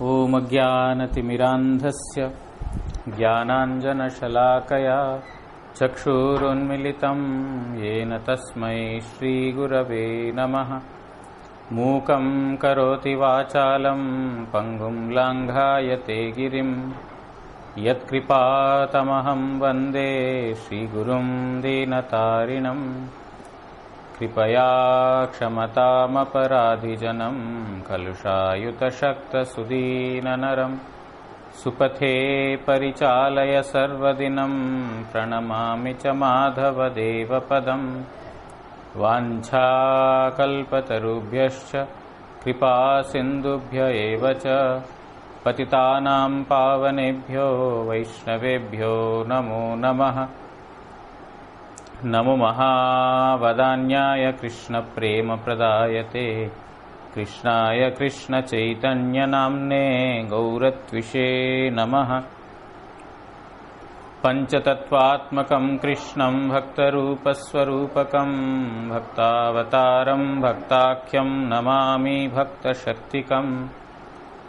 ॐ अज्ञानतिमिरान्धस्य ज्ञानाञ्जनशलाकया चक्षुरुन्मिलितं येन तस्मै श्रीगुरवे नमः। मूकं करोति वाचालं पङ्गुं लाङ्घायते गिरिं यत्कृपातमहं वन्दे श्रीगुरुं दीनतारिणम्। कृपया क्षमतामपराधिजनं कलुषायुतशक्तसुदीननरं सुपथे परिचालय सर्वदिनं प्रणमामि च माधवदेवपदम्। वाञ्छाकल्पतरुभ्यश्च कृपासिन्धुभ्य एव च पतितानां पावनेभ्यो वैष्णवेभ्यो नमो नमः। नमो महावदान्याय कृष्णप्रेमप्रदायते कृष्णाय कृष्णचैतन्यनाम्ने गौरत्विषे नमः। पञ्चतत्त्वात्मकं कृष्णं भक्तरूपस्वरूपकं भक्तावतारं भक्ताख्यं नमामि भक्तशक्तिकम्।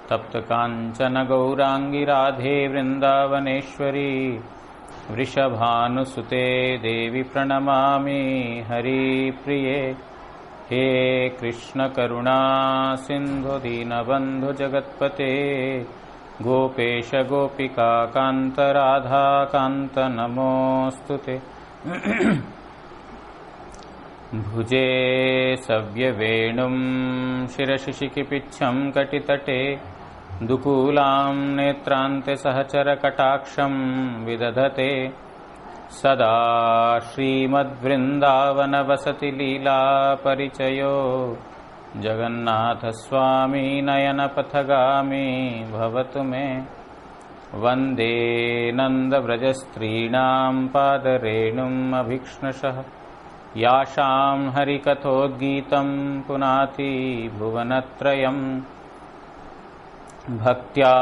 तप्तकाञ्चन गौराङ्गी राधे वृन्दावनेश्वरी वृषभानुसुते देवी प्रणमामि हरिप्रिये। हे कृष्ण करुणा सिन्धु दीनबन्धु जगत्पते गोपेश गोपिका कान्त राधा कान्त नमोऽस्तुते। भुजे सव्यवेणुं शिरसि शिखिपिच्छं कटितटे दुकूलां नेत्रान्ते सहचरकटाक्षं विदधते सदा श्रीमद्वृन्दावनवसति लीलापरिचयो जगन्नाथस्वामी नयनपथगामी भवतु मे। वन्दे नन्दव्रजस्त्रीणां पादरेणुम् अभीक्ष्णशः यासां हरिकथोद्गीतं पुनाति भुवनत्रयम्। भक्त्या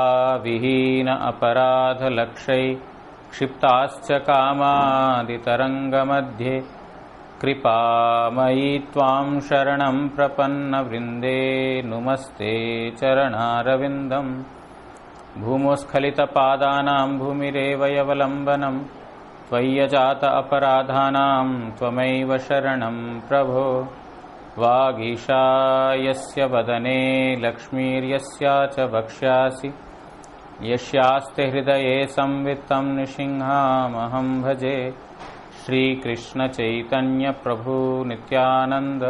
विहीन अपराधलक्षै क्षिप्ताश्च कामादितरङ्गमध्ये कृपामयी त्वां शरणं प्रपन्नवृन्दे नुमस्ते चरणारविन्दम्। भूमोस्खलितपादानां भूमिरेव यवलम्बनं त्वय्यजात अपराधानां त्वमैव शरणं प्रभो। वागीशा यस्य वदने लक्ष्मीर्यस्या च वक्ष्यासि यस्यास्ते हृदये संवित्तं नृसिंहामहं भजे। श्रीकृष्ण चैतन्य प्रभु नित्यानंद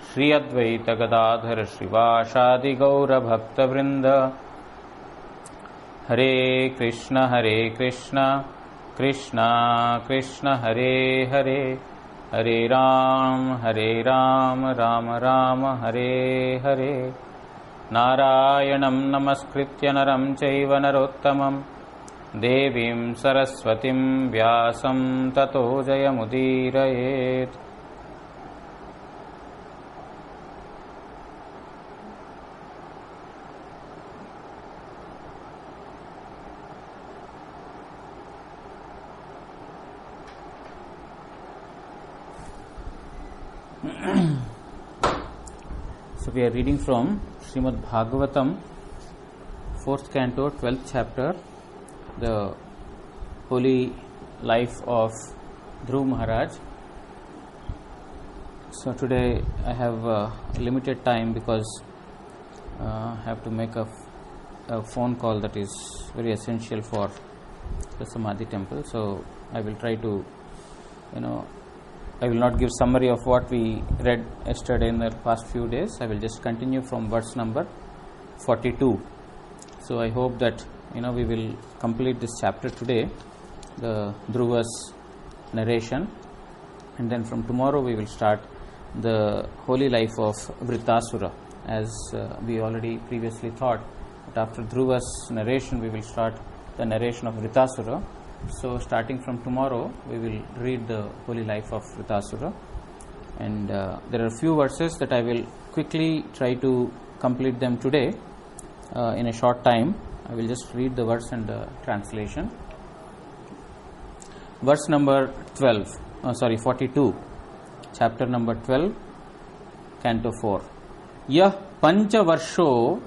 श्री अद्वैत गदाधर श्रीवासादि गौरभक्तवृंद। हरे कृष्ण कृष्ण कृष्ण हरे हरे हरे राम राम राम हरे हरे। नारायणं नमस्कृत्य नरं चैव नरोत्तमं देवीं सरस्वतीं व्यासं ततो जयमुदीरयेत्। So we are reading from Srimad Bhagavatam, 4th canto, 12th chapter, the holy life of Dhruv Maharaj. So today I have limited time because I have to make a phone call that is very essential for the Samadhi temple. So I will try to, I will not give summary of what we read yesterday in the past few days. I will just continue from verse number 42. So I hope that we will complete this chapter today, the Dhruva's narration, and then from tomorrow we will start the holy life of Vritasura, as we already previously thought that after Dhruva's narration we will start the narration of Vritasura. So starting from tomorrow we will read the holy life of Vritasura, and there are a few verses that I will quickly try to complete them today in a short time. I will just read the verse and the translation. Verse number 42, chapter number 12, canto 4. Yah panchavarsho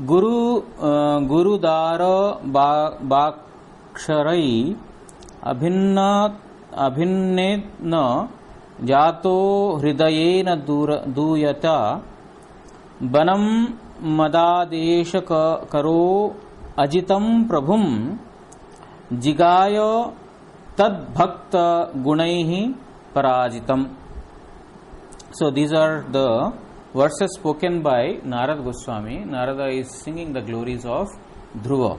गुरुदार बाक्षरै अभिन्नेन जातो हृदयेन दूयता वनं मदादेश करो अजितं प्रभुं जिगाय तद्भक्त गुणैः पराजितम्. So these are the verses spoken by Narad Goswami. Narada is singing the glories of Dhruva.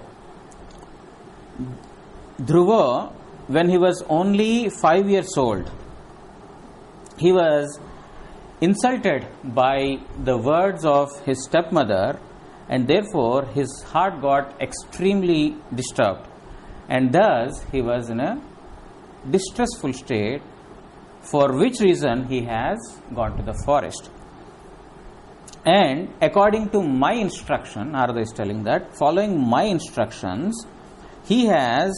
Dhruva, when he was only 5 years old, he was insulted by the words of his stepmother, and therefore his heart got extremely disturbed, and thus he was in a distressful state, for which reason he has gone to the forest. And according to my instruction, Narada is telling that, following my instructions, he has,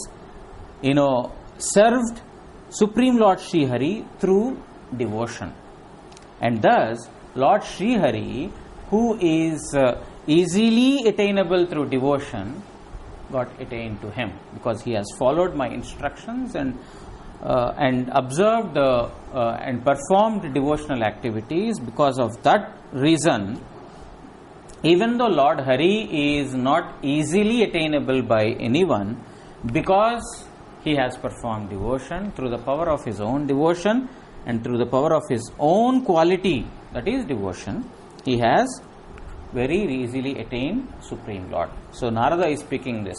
served Supreme Lord Sri Hari through devotion. And thus, Lord Sri Hari, who is easily attainable through devotion, got attained to him, because he has followed my instructions and observed and performed devotional activities. Because of that reason, even though Lord Hari is not easily attainable by anyone, because he has performed devotion through the power of his own devotion and through the power of his own quality, that is devotion, he has very easily attained Supreme Lord. So Narada is speaking this.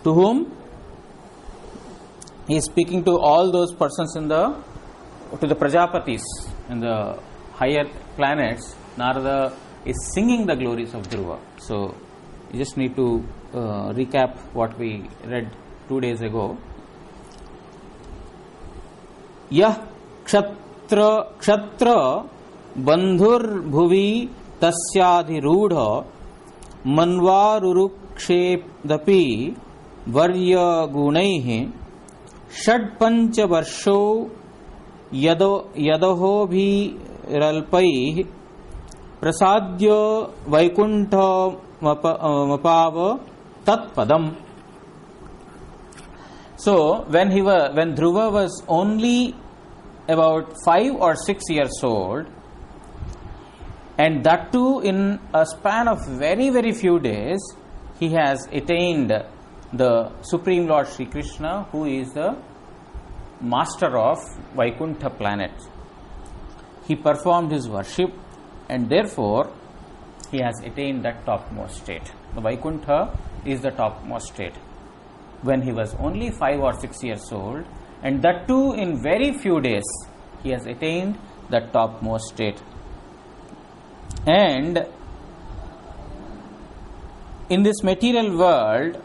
To whom? He is speaking to all those persons to the Prajapatis in the higher planets. Narada is singing the glories of Dhruva. So you just need to recap what we read 2 days ago. Yah ksatra bandhur bhuvi tasyadhirudha manvarurukshepdapi varya gunaihi षड पंच वर्षो यदहो भी रल्पैः प्रसाद्य Vaikuntha मपाव तत्पदम. So when Dhruva was only about 5 or 6 years old, and that too in a span of very, very few days, he has attained the Supreme Lord Sri Krishna, who is the master of Vaikuntha planet. He performed his worship, and therefore he has attained that topmost state. The Vaikuntha is the topmost state. When he was only 5 or 6 years old, and that too in very few days, he has attained that topmost state. And in this material world,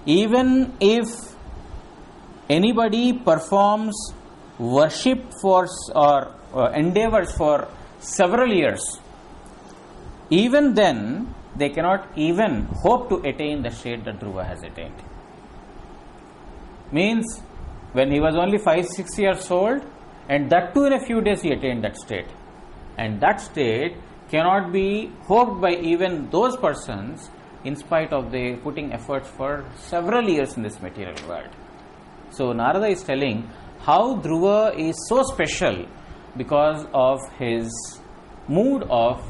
even if anybody performs worship for or endeavors for several years, even then they cannot even hope to attain the state that Dhruva has attained. Means when he was only 5-6 years old, and that too in a few days he attained that state, and that state cannot be hoped by even those persons in spite of they putting efforts for several years in this material world. So Narada is telling how Dhruva is so special because of his mood of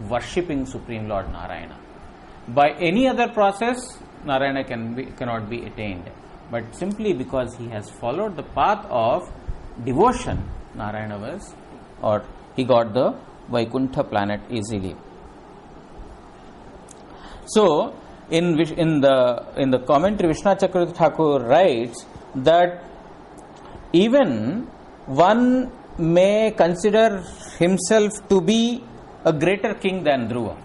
worshipping Supreme Lord Narayana. By any other process, Narayana cannot be attained, but simply because he has followed the path of devotion, Narayana he got the Vaikuntha planet easily. So, in the commentary, Vishwanath Chakravarti Thakur writes that even one may consider himself to be a greater king than Dhruva.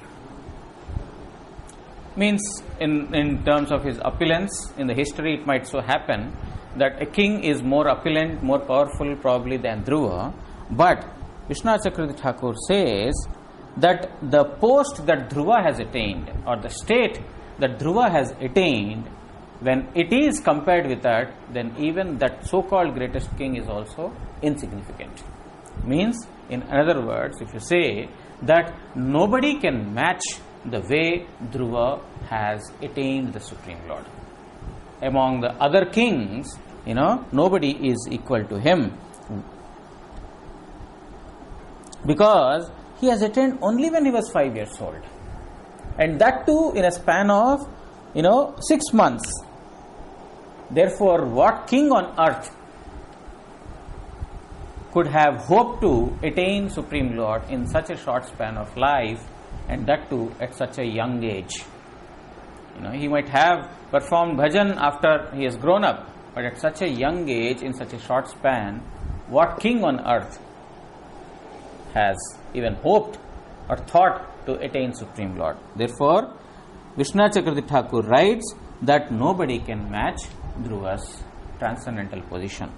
Means, in terms of his opulence, in the history it might so happen that a king is more opulent, more powerful probably than Dhruva, but Vishwanath Chakravarti Thakur says that the post that Dhruva has attained, or the state that Dhruva has attained, when it is compared with that, then even that so-called greatest king is also insignificant. Means, in other words, if you say that nobody can match the way Dhruva has attained the Supreme Lord. Among the other kings, nobody is equal to him, because he has attained only when he was 5 years old, and that too in a span of 6 months. Therefore, what king on earth could have hoped to attain Supreme Lord in such a short span of life, and that too at such a young age? He might have performed bhajan after he has grown up, but at such a young age, in such a short span, what king on earth has even hoped or thought to attain Supreme Lord? Therefore, Vishwanath Chakravarti Thakur writes that nobody can match Dhruva's transcendental position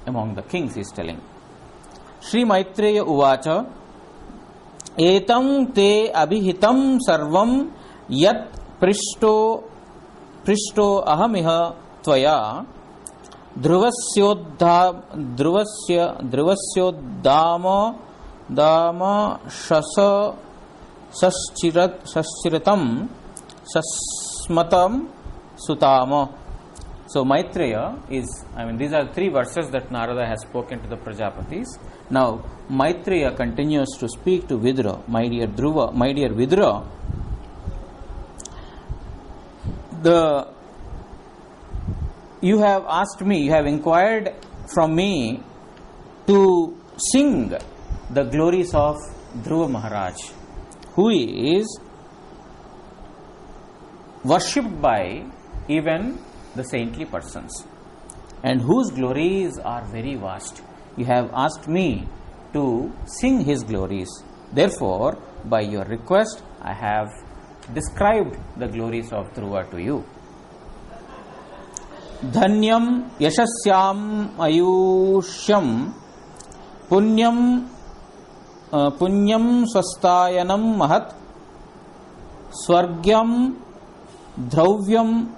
among the kings, he is telling. Shri Maitreya Uvacha Etam te abhihitam sarvam yat prishto ahamiha tvaya dhruvasyodhama saschiratam sasmatam sutama. So Maitreya is, these are 3 verses that Narada has spoken to the Prajapatis. Now Maitreya continues to speak to Vidura. My dear Vidura, you have asked me, you have inquired from me to sing the glories of Dhruva Maharaj, who is worshipped by even the saintly persons, and whose glories are very vast. You have asked me to sing his glories. Therefore, by your request, I have described the glories of Dhruva to you. Dhanyam yashasyam ayushyam punyam swastayanam mahat swargyam dhravyam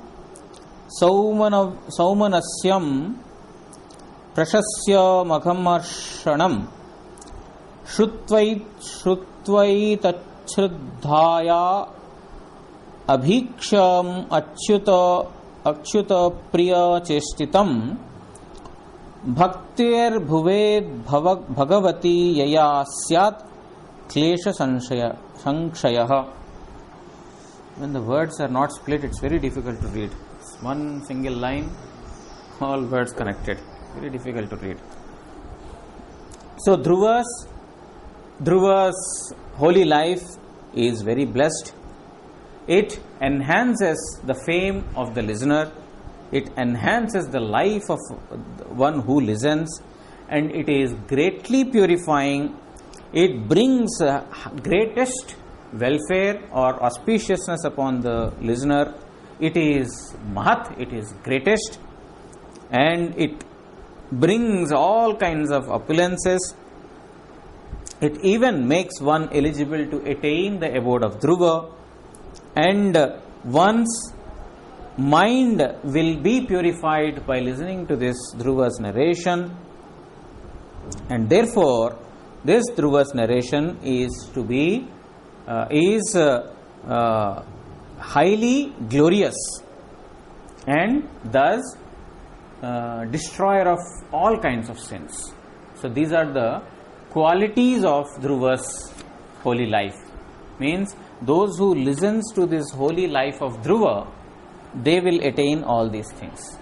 saumanasyam prashasya maghamarsanam shrutvaitachridhaya abhiksham achyuta priya chestitam bhaktir bhuved bhagavati yaya syat klesha sanshayah. When the words are not split, it's very difficult to read. It's one single line, all words connected. Very difficult to read. So Dhruva's holy life is very blessed. It enhances the fame of the listener. It enhances the life of one who listens, and it is greatly purifying. It brings greatest welfare or auspiciousness upon the listener. It is Mahat, it is greatest, and it brings all kinds of opulences. It even makes one eligible to attain the abode of Dhruva, and one's mind will be purified by listening to this Dhruva's narration, and therefore this Dhruva's narration is to be highly glorious, and thus destroyer of all kinds of sins. So these are the qualities of Dhruva's holy life. Means those who listens to this holy life of Dhruva, they will attain all these things.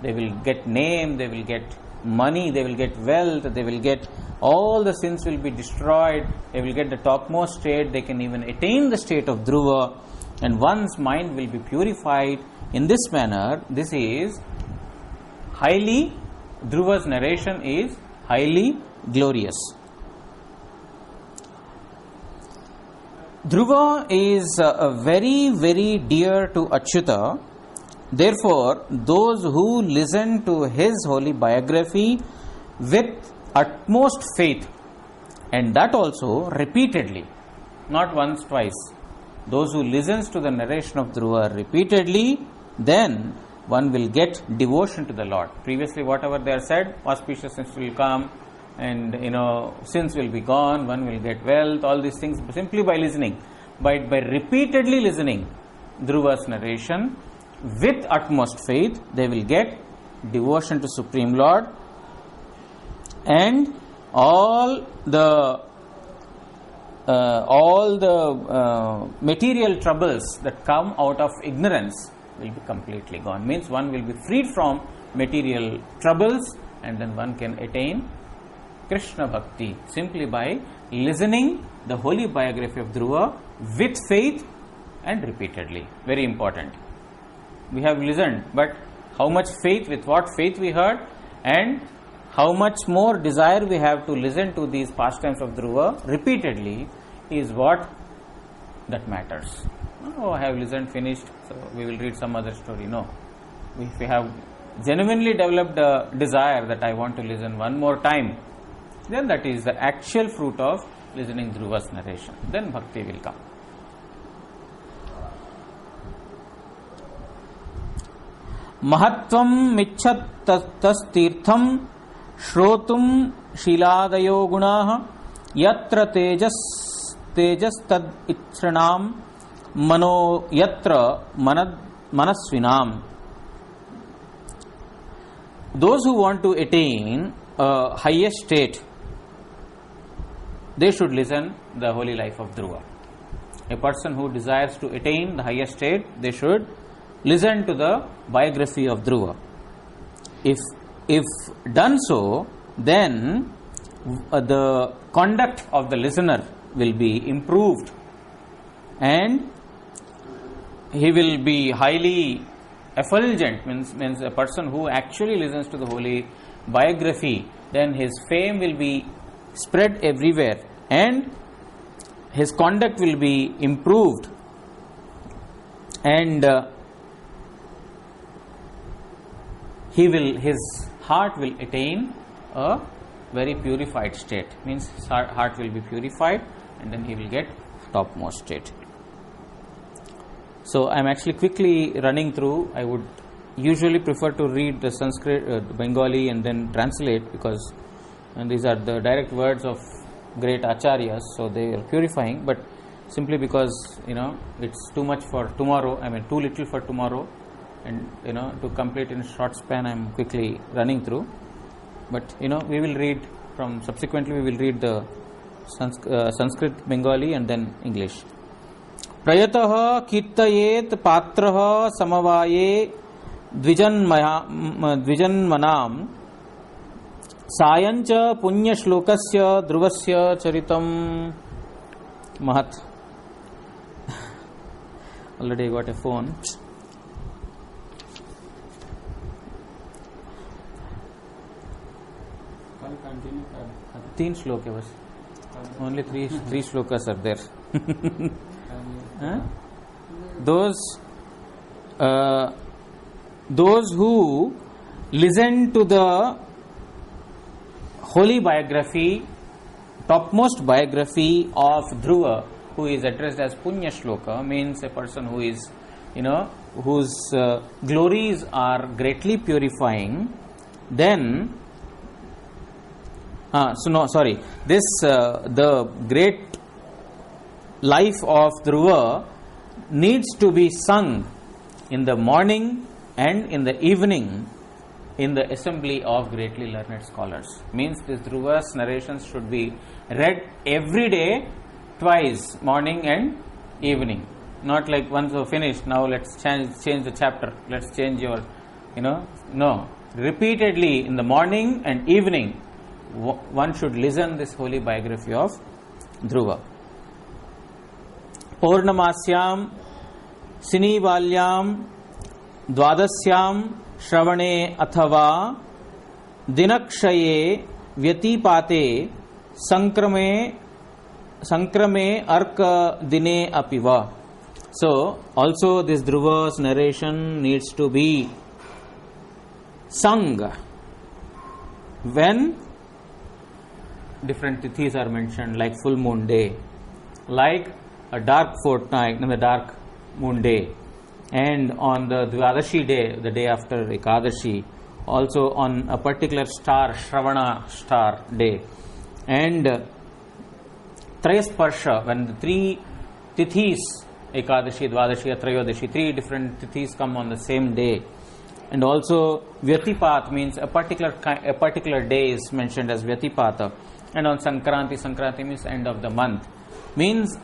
They will get name, they will get money, they will get wealth, they will get all the sins will be destroyed, they will get the topmost state, they can even attain the state of Dhruva, and one's mind will be purified. In this manner, this is highly, Dhruva's narration is highly glorious. Dhruva is very, very dear to Achyuta. Therefore, those who listen to his holy biography with utmost faith, and that also repeatedly, not once, twice, those who listens to the narration of Dhruva repeatedly, then one will get devotion to the Lord. Previously, whatever they are said, auspiciousness will come, and sins will be gone, one will get wealth, all these things simply by listening. But by repeatedly listening Dhruva's narration with utmost faith, they will get devotion to Supreme Lord, and all the material troubles that come out of ignorance will be completely gone. Means one will be freed from material troubles, and then one can attain Krishna Bhakti simply by listening the holy biography of Dhruva with faith and repeatedly. Very important. We have listened, but how much faith, with what faith we heard, and how much more desire we have to listen to these pastimes of Dhruva repeatedly is what that matters. Oh, I have listened, finished, so we will read some other story. No. If we have genuinely developed a desire that I want to listen one more time, then that is the actual fruit of listening Dhruva's narration. Then bhakti will come. Mahatvam michattastirtham shrotum shiladayo gunaha yatra tejas tad ichranam mano yatra manasvinam. Those who want to attain a higher state, they should listen the holy life of Dhruva. A person who desires to attain the higher state, they should listen to the biography of Dhruva. If done so, then the conduct of the listener will be improved, and he will be highly effulgent. Means a person who actually listens to the holy biography, then his fame will be spread everywhere, and his conduct will be improved, and his heart will attain a very purified state. Means his heart will be purified, and then he will get topmost state. So I am actually quickly running through. I would usually prefer to read the Sanskrit, Bengali, and then translate, because these are the direct words of great acharyas, so they are purifying. But simply because it's too much for tomorrow, too little for tomorrow, and to complete in a short span, I am quickly running through. But we will read subsequently we will read the Sanskrit, Bengali, and then English. Prayatah kirtayet patrah samavaye dvijanmanam sayancha punya shlokasya dhruvasya charitam mahat. Already got a phone. तीन श्लोक है बस. Only three shlokas are there. Those who listen to the holy biography, topmost biography of Dhruva, who is addressed as Punya Shloka, means a person who is, whose glories are greatly purifying, then the great life of Dhruva needs to be sung in the morning and in the evening in the assembly of greatly learned scholars. Means this Dhruva's narrations should be read every day, twice, morning and evening. Not like once you're finished, now let's change the chapter, let's change your, no. Repeatedly in the morning and evening, one should listen this holy biography of Dhruva. Purnamasyam Sinivalyam Dvadasyam Shravane Athava Dinakshaye Vyatipate Sankrame Arka Dine Apiva. So, also this Dhruva's narration needs to be sung when different tithis are mentioned, like full moon day, like a dark fortnight, the dark moon day, and on the Dvadashi day, the day after Ekadashi, also on a particular star, Shravana star day. And Trayasparsha, when the three tithis, Ekadashi, Dvadashi, Trayodashi, three different tithis come on the same day. And also Vyatipat means a particular day is mentioned as Vyatipata. And on Sankranti means end of the month. Means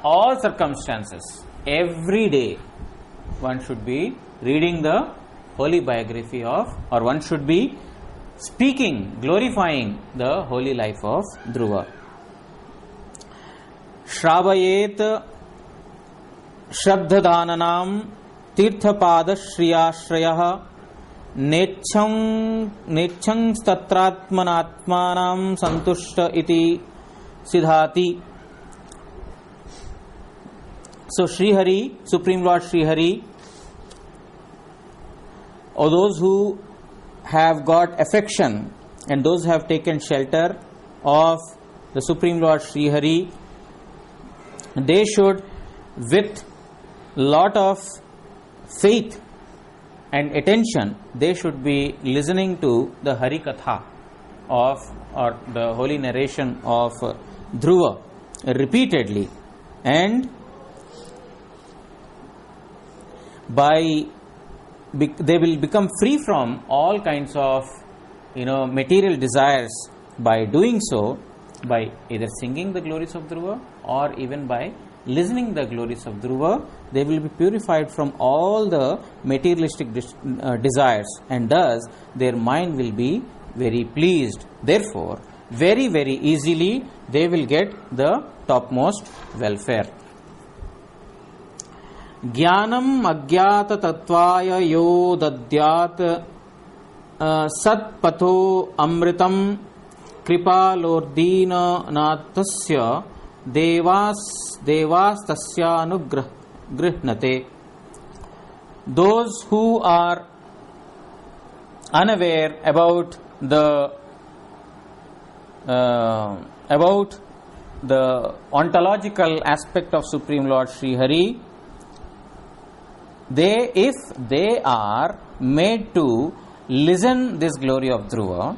all circumstances, every day one should be reading the holy biography of, or one should be speaking, glorifying the holy life of Dhruva. Shravayet Shraddhadananam Tirthapada Shriyashrayah Nechang Statratmanatmanam Santushta iti Siddhati. So Sri Hari, Supreme Lord Sri Hari, or those who have got affection and those who have taken shelter of the Supreme Lord Sri Hari, they should, with lot of faith and attention, they should be listening to the Hari Katha of, or the holy narration of Dhruva repeatedly, and they will become free from all kinds of material desires by doing so, by either singing the glories of Dhruva or even by listening the glories of Dhruva. They will be purified from all the materialistic desires, and thus their mind will be very pleased. Therefore, very, very easily they will get the topmost welfare. Jnanam agyata tattvaya yo dadyat satpatho amritam kripalordina natasya devastasya anugrahnate. Those who are unaware about the ontological aspect of Supreme Lord Sri Hari, if they are made to listen this glory of Dhruva,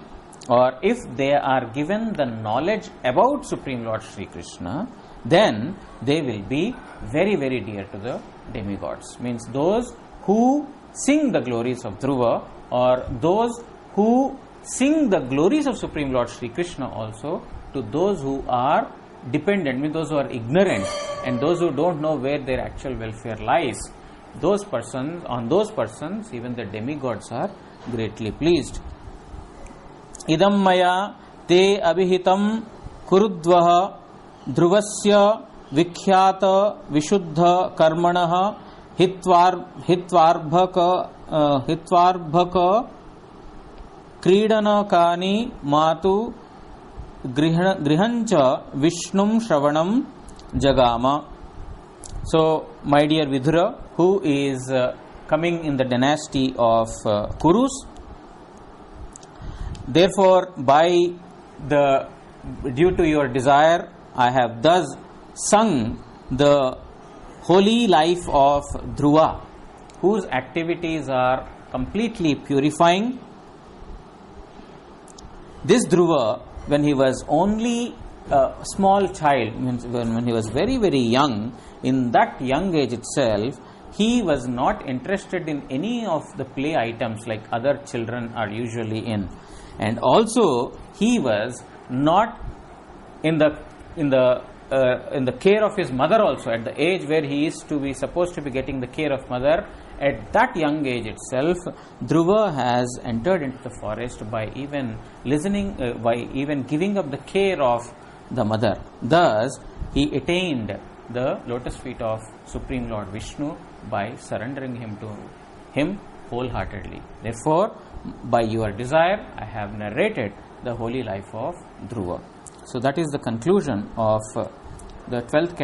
or if they are given the knowledge about Supreme Lord Sri Krishna, then they will be very, very dear to the demigods. Means those who sing the glories of Dhruva, or those who sing the glories of Supreme Lord Sri Krishna also, to those who are dependent, means those who are ignorant and those who don't know where their actual welfare lies, on those persons even the demigods are greatly pleased. Idam maya te abhihitam kurudvaha dhruvasya vikhyata vishuddha karmanah hitvarbhaka kridanakani matu grihancha vishnum shravanam jagama. So, my dear Vidura, who is coming in the dynasty of Kurus, therefore, due to your desire, I have thus sung the holy life of Dhruva, whose activities are completely purifying. This Dhruva, when he was only a small child, means when he was very, very young, in that young age itself, he was not interested in any of the play items like other children are usually in, and also he was not in the care of his mother also. At the age where he is supposed to be getting the care of mother, at that young age itself, Dhruva has entered into the forest by even giving up the care of the mother. Thus, he attained the lotus feet of Supreme Lord Vishnu by surrendering him to him wholeheartedly. Therefore, by your desire, I have narrated the holy life of Dhruva. So that is the conclusion of the 12th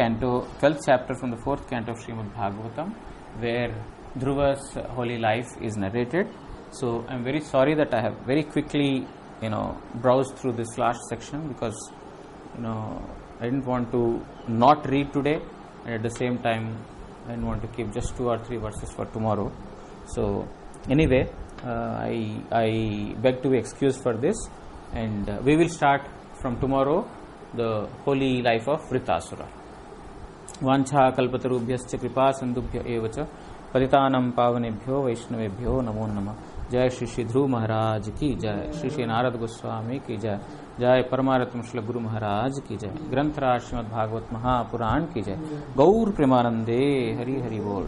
chapter from the 4th canto of Srimad Bhagavatam, where Dhruva's holy life is narrated. So I am very sorry that I have very quickly browsed through this last section, because I didn't want to not read today, and at the same time I didn't want to keep just 2 or 3 verses for tomorrow. So anyway, I beg to be excused for this, and we will start from tomorrow the holy life of Vritasura. वांछा कल्पतरुभ्यश्च कृपा सिंधुभ्य एव च पतितानां पावनेभ्यो वैष्णवेभ्यो नमो नमः। जय श्री श्री ध्रुव महाराज की जय, श्री श्री नारद गोस्वामी की जय, जय परमारत्म श्री गुरु महाराज की जय, ग्रंथराज श्रीमद् भागवत महापुराण की जय। गौर प्रेमानंदे हरि हरि बोल।